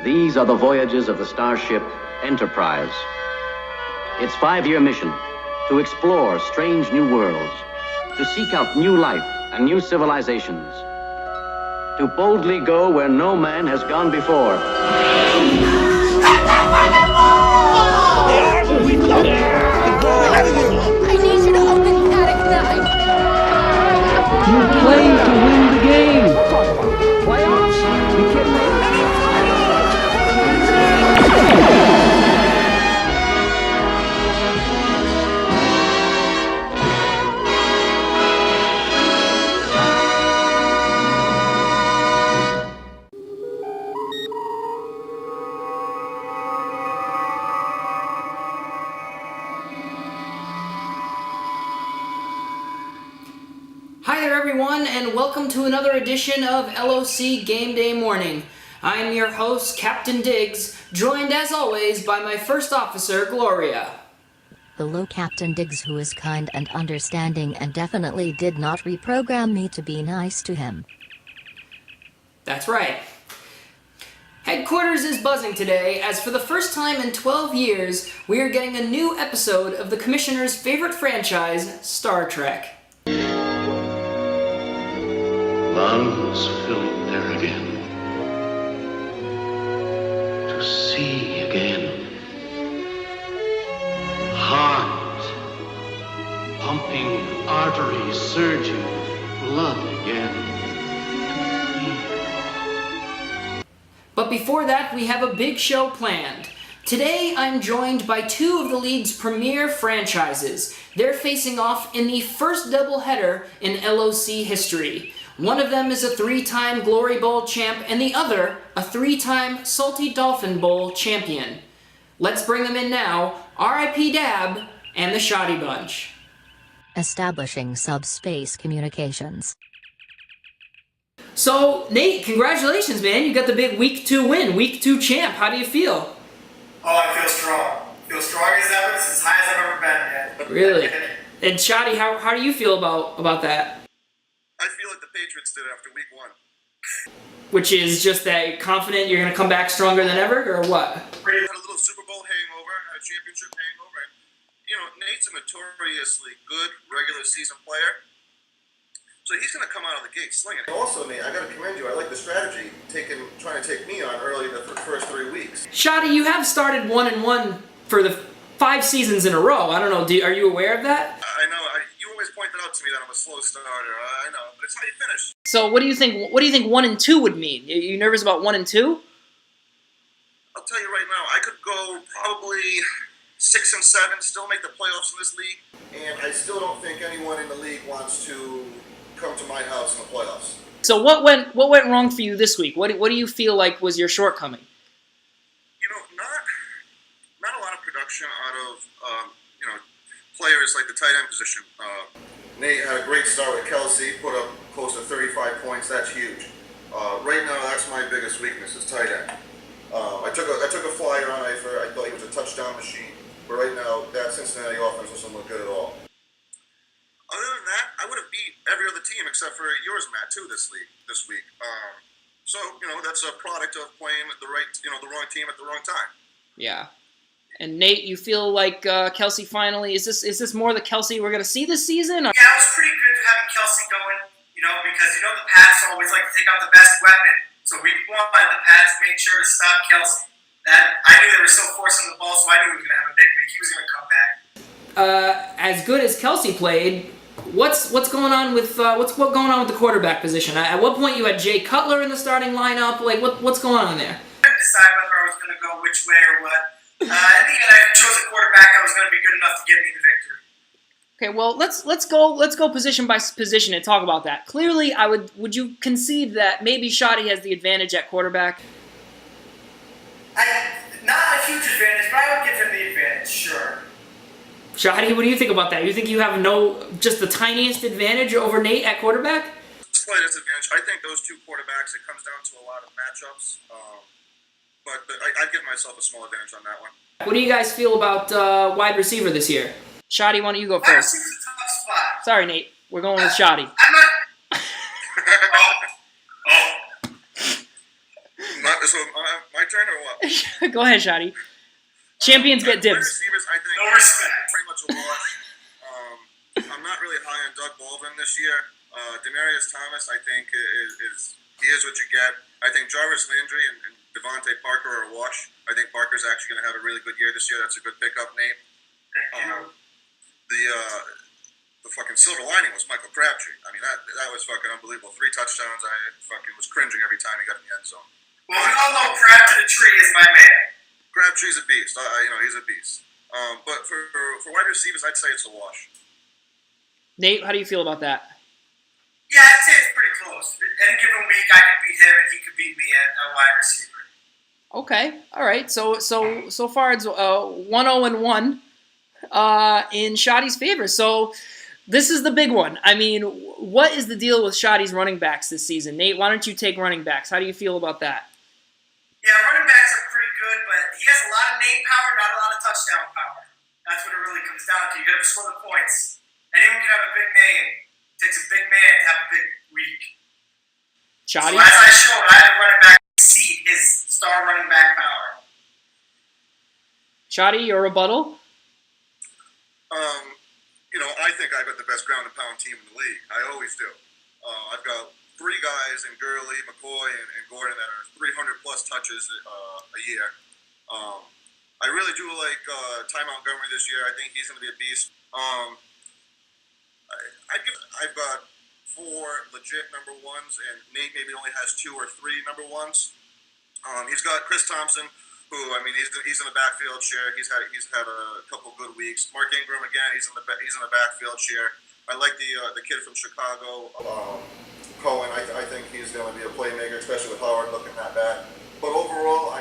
These are the voyages of the starship Enterprise. Its 5-year mission, to explore strange new worlds, to seek out new life and new civilizations, to boldly go where no man has gone before. I need you to open that ignite. You played to win the game. Playoffs? You kidding me? Hi there everyone, and welcome to another edition of LOC Game Day Morning. I am your host, Captain Diggs, joined as always by my first officer, Gloria. Hello, Captain Diggs, who is kind and understanding and definitely did not reprogram me to be nice to him. That's right. Headquarters is buzzing today, as for the first time in 12 years, we are getting a new episode of the Commissioner's favorite franchise, Star Trek. Lungs filling there again. To see again. Heart pumping, arteries surging, blood again. To feel. But before that, we have a big show planned. Today, I'm joined by two of the league's premier franchises. They're facing off in the first doubleheader in LOC history. One of them is a 3-time Glory Bowl champ, and the other, a 3-time Salty Dolphin Bowl champion. Let's bring them in now, R.I.P. Dab and the Shoddy Bunch. Establishing subspace communications. So, Nate, congratulations, man. You got the big Week 2 win, Week 2 champ. How do you feel? Oh, I feel strong. Feel strong as ever. It's as high as I've ever been, man. Really? And Shoddy, how do you feel about that? I feel like the Patriots did after week 1. Which is just that confident you're going to come back stronger than ever, or what? Had a little Super Bowl hangover, a championship hangover, and, you know, Nate's a notoriously good regular season player, so he's going to come out of the gate slinging. Also, Nate, I got to commend you. I like the strategy, trying to take me on early in the first 3 weeks. Shoddy, you have started 1-1 for the 5 seasons in a row. I don't know, are you aware of that? I know. You always pointed out to me that I'm a slow starter. I know, but it's how you finish. So what do you think 1 and 2 would mean? You nervous about 1 and 2? I'll tell you right now, I could go probably 6 and 7, still make the playoffs in this league, and I still don't think anyone in the league wants to come to my house in the playoffs. So what went wrong for you this week? What do you feel like was your shortcoming? You know, not a lot of production out of players like the tight end position. Nate had a great start with Kelsey, put up close to 35 points. That's huge. Right now, that's my biggest weakness is tight end. I took a flyer on Eifert. I thought he was a touchdown machine, but right now that Cincinnati offense doesn't look good at all. Other than that, I would have beat every other team except for yours, Matt, too, this week. So that's a product of playing the wrong team at the wrong time. Yeah. And Nate, you feel like Kelsey finally is this more the Kelsey we're gonna see this season? Or? Yeah, it was pretty good having Kelsey going, because the Pats always like to take out the best weapon. So week 1, the Pats made sure to stop Kelsey. I knew they were still forcing the ball, so I knew he was gonna have a big week. He was gonna come back. As good as Kelsey played, what's going on with the quarterback position? At what point you had Jay Cutler in the starting lineup? Like what's going on there? I couldn't decide whether I was gonna go which way or what. I think I chose a quarterback that was going to be good enough to get me the victory. Okay, well let's go position by position and talk about that. Clearly, would you concede that maybe Shoddy has the advantage at quarterback? Not a huge advantage, but I would give him the advantage, sure. Shoddy, what do you think about that? You think you have just the tiniest advantage over Nate at quarterback? Slightest advantage. I think those two quarterbacks, it comes down to a lot of matchups. But I'd give myself a small advantage on that one. What do you guys feel about wide receiver this year? Shoddy, why don't you go Wide first? receiver's a tough spot. Sorry, Nate. We're going with Shoddy. I'm not... Not So my turn or what? Go ahead, Shotty. Champions get Wide dibs. receivers, I think, No respect. pretty much a wash. I'm not really high on Doug Baldwin this year. Demarius Thomas, I think, is what you get. I think Jarvis Landry and Devontae Parker are a wash. I think Parker's actually going to have a really good year this year. That's a good pickup name. The fucking silver lining was Michael Crabtree. I mean, that was fucking unbelievable. 3 touchdowns. I fucking was cringing every time he got in the end zone. Well, we all know Crab to the tree is my man. Crabtree's a beast. He's a beast. But for wide receivers, I'd say it's a wash. Nate, how do you feel about that? Yeah, I'd say it's pretty close. Any given week, I could beat him, and he could beat me at wide receiver. Okay, all right. So far it's 1-0-1 in Shotty's favor. So this is the big one. I mean, what is the deal with Shotty's running backs this season? Nate, why don't you take running backs? How do you feel about that? Yeah, running backs are pretty good, but he has a lot of name power, not a lot of touchdown power. That's what it really comes down to. You got to score the points. Anyone can have a big name. It takes a big man to have a big week. Shotty? So as I showed, I had a running back exceed his star running back power. Shotty, your rebuttal? I think I've got the best ground and pound team in the league. I always do. I've got 3 guys in Gurley, McCoy, and Gordon that are 300 plus touches a year. I really do like Ty Montgomery this year. I think he's going to be a beast. I've got 4 legit number ones, and Nate maybe only has 2 or 3 number ones. He's got Chris Thompson, who he's in the backfield share. He's had a couple good weeks. Mark Ingram again, he's in the backfield share. I like the kid from Chicago, Cohen. I think he's going to be a playmaker, especially with Howard looking at that. But overall,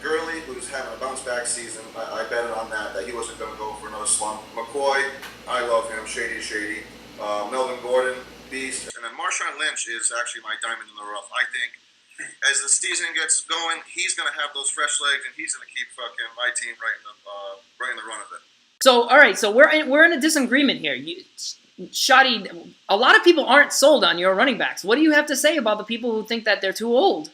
Gurley, who's having a bounce back season, I betted on that he wasn't going to go for another slump. McCoy, I love him. Shady. Melvin Gordon, beast. And then Marshawn Lynch is actually my diamond in the rough. I think as the season gets going, he's going to have those fresh legs, and he's going to keep fucking my team right in the run of it. So, all right, so we're in a disagreement here. Shotty, a lot of people aren't sold on your running backs. What do you have to say about the people who think that they're too old?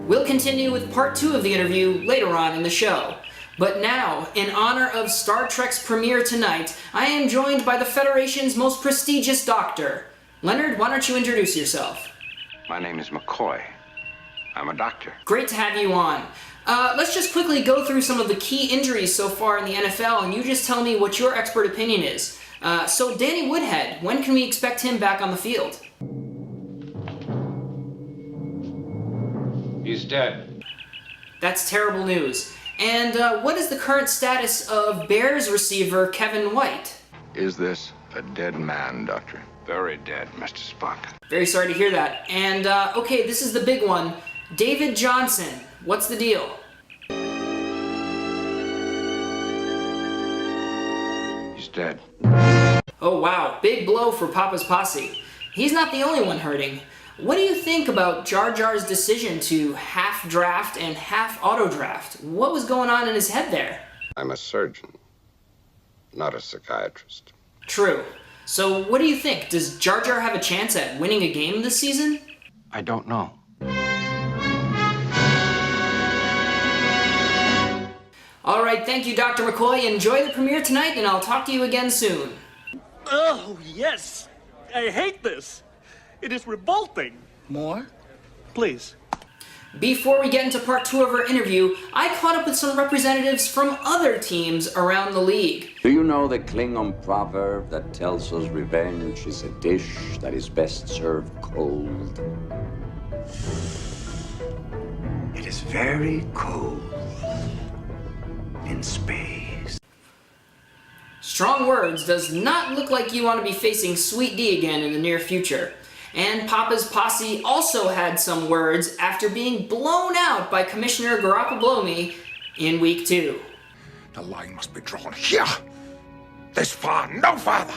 We'll continue with part 2 of the interview later on in the show. But now, in honor of Star Trek's premiere tonight, I am joined by the Federation's most prestigious doctor. Leonard, why don't you introduce yourself? My name is McCoy. I'm a doctor. Great to have you on. Let's just quickly go through some of the key injuries so far in the NFL, and you just tell me what your expert opinion is. So Danny Woodhead, when can we expect him back on the field? He's dead. That's terrible news. And what is the current status of Bears receiver Kevin White? Is this a dead man, Doctor? Very dead, Mr. Spock. Very sorry to hear that. And, okay, this is the big one. David Johnson, what's the deal? He's dead. Oh, wow, big blow for Papa's posse. He's not the only one hurting. What do you think about Jar Jar's decision to half draft and half auto draft? What was going on in his head there? I'm a surgeon, not a psychiatrist. True. So what do you think? Does Jar Jar have a chance at winning a game this season? I don't know. All right, thank you, Dr. McCoy. Enjoy the premiere tonight, and I'll talk to you again soon. Oh, yes. I hate this. It is revolting. More? Please. Before we get into part 2 of our interview, I caught up with some representatives from other teams around the league. Do you know the Klingon proverb that tells us revenge is a dish that is best served cold? It is very cold in space. Strong words does not look like you want to be facing Sweet D again in the near future. And Papa's posse also had some words after being blown out by Commissioner Garoppolomi in week 2. The line must be drawn here. This far, no farther.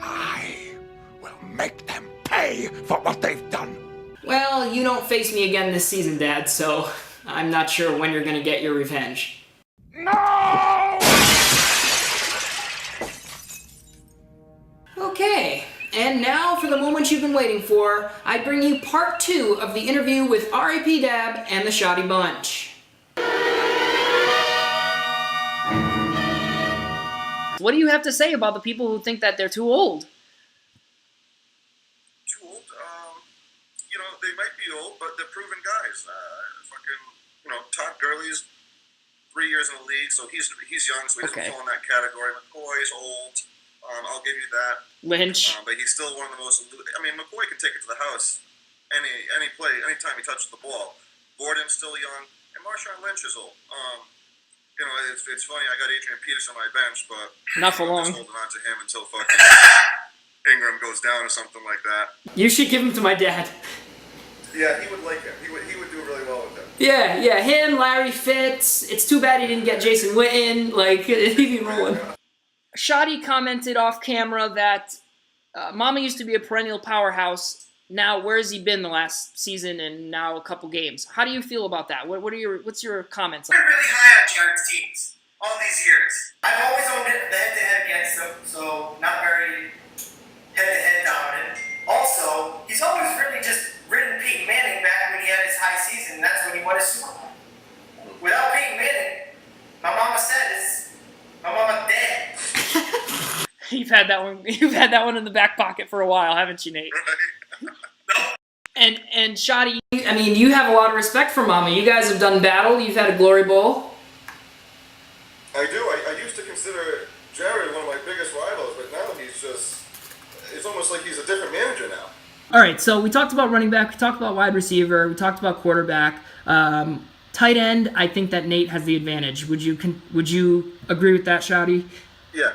I will make them pay for what they've done. Well, you don't face me again this season, Dad, so I'm not sure when you're gonna get your revenge. No! And now for the moment you've been waiting for, I bring you part 2 of the interview with R.A.P. Dab and the Shoddy Bunch. What do you have to say about the people who think that they're too old? Too old? They might be old, but they're proven guys. Todd Gurley's 3 years in the league, so he's young, so he doesn't fall in that category. McCoy's old. I'll give you that. Lynch. But he's still one of the most... McCoy can take it to the house anytime he touches the ball. Gordon's still young, and Marshawn Lynch is old. It's funny, I got Adrian Peterson on my bench, but... Not for long. I'm just holding on to him until fucking Ingram goes down or something like that. You should give him to my dad. Yeah, he would like him. He would do really well with him. Yeah, him, Larry Fitz. It's too bad he didn't get Jason Witten. He'd be rolling. Shoddy commented off camera that Mama used to be a perennial powerhouse. Now, where has he been the last season and now a couple games? How do you feel about that? What's your comments? I've been really high on Jared's teams all these years. I've always owned it the head-to-head against them, so not very head-to-head dominant. Also, he's always really just ridden Peyton Manning back when he had his high season. That's when he won his Super Bowl. Without Peyton Manning, my mama said my mama dead. You've had that one. You've had that one in the back pocket for a while, haven't you, Nate? And Shoddy, you have a lot of respect for Mama. You guys have done battle. You've had a Glory Bowl. I do. I used to consider Jared one of my biggest rivals, but now it's almost like he's a different manager now. All right, so we talked about running back, we talked about wide receiver, we talked about quarterback. Tight end, I think that Nate has the advantage. Would you agree with that, Shoddy? Yeah.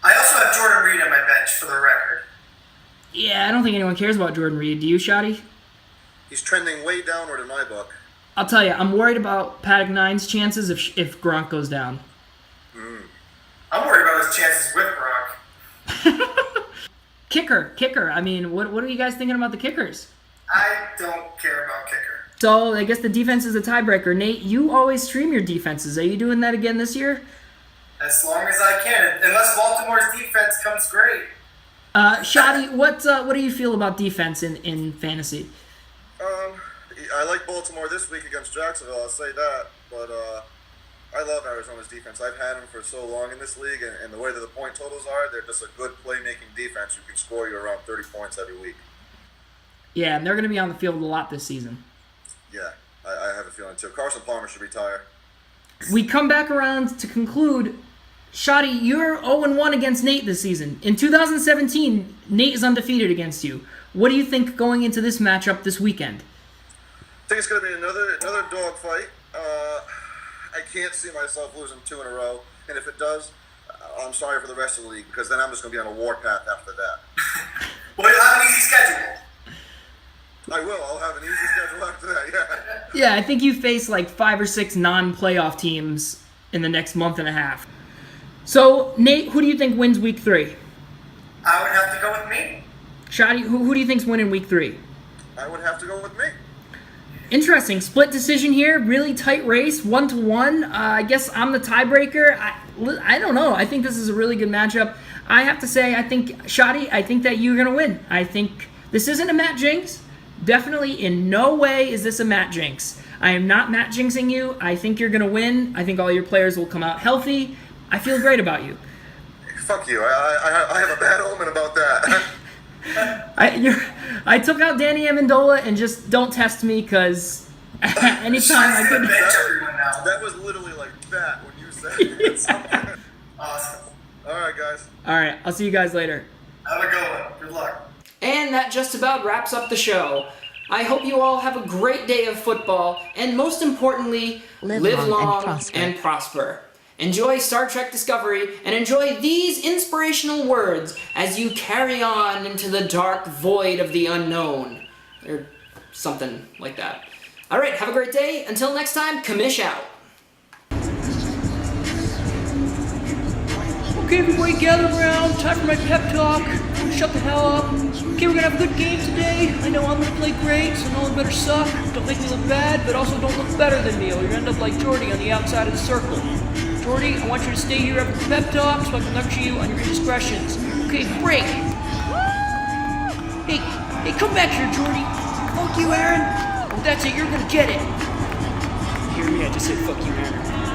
I also have Jordan Reed on my bench for the record. Yeah, I don't think anyone cares about Jordan Reed. Do you, Shoddy? He's trending way downward in my book. I'll tell you, I'm worried about Paddock 9's chances if Gronk goes down. I'm worried about his chances with Gronk. Kicker. What are you guys thinking about the kickers? I don't care about kicker. So I guess the defense is a tiebreaker. Nate, you always stream your defenses. Are you doing that again this year? As long as I can, unless Baltimore's defense comes great. Shoddy, what do you feel about defense in fantasy? I like Baltimore this week against Jacksonville, I'll say that. But I love Arizona's defense. I've had them for so long in this league, and the way that the point totals are, they're just a good playmaking defense who can score you around 30 points every week. Yeah, and they're going to be on the field a lot this season. Yeah, I have a feeling too. Carson Palmer should retire. We come back around to conclude. Shoddy, you're 0-1 against Nate this season. In 2017, Nate is undefeated against you. What do you think going into this matchup this weekend? I think it's going to be another dogfight. I can't see myself losing 2 in a row, and if it does, I'm sorry for the rest of the league, because then I'm just going to be on a warpath after that. Well, you'll have an easy schedule. I will. I'll have an easy schedule after that, yeah. Yeah, I think you face 5 or 6 non-playoff teams in the next month and a half. So, Nate, who do you think wins Week 3? I would have to go with me. Shoddy, who do you think's winning Week 3? I would have to go with me. Interesting. Split decision here. Really tight race. 1-1. I guess I'm the tiebreaker. I don't know. I think this is a really good matchup. I have to say, Shoddy, I think that you're going to win. I think this isn't a Matt Jinx. Definitely in no way is this a Matt Jinx. I am not Matt Jinxing you. I think you're going to win. I think all your players will come out healthy. I feel great about you. Fuck you. I have a bad omen about that. I took out Danny Amendola, and just don't test me, because anytime I could... That was literally like that when you said it. Awesome. All right, guys. All right, I'll see you guys later. Have a good one. Good luck. And that just about wraps up the show. I hope you all have a great day of football, and most importantly, live long and prosper. Enjoy Star Trek Discovery, and enjoy these inspirational words as you carry on into the dark void of the unknown. Or something like that. Alright, have a great day. Until next time, Kamish out. Okay, everybody gather around. Time for my pep talk. Shut the hell up. Okay, we're gonna have a good game today. I know I'm gonna play great, so no one better suck. Don't make me look bad, but also don't look better than me, or you end up like Jordy on the outside of the circle. Jordy, I want you to stay here after the pep talk so I can lecture you on your indiscretions. Okay, break. Hey, come back here, Jordy. Fuck you, Aaron. Oh, that's it, you're gonna get it. You hear me? I just said fuck you, Aaron.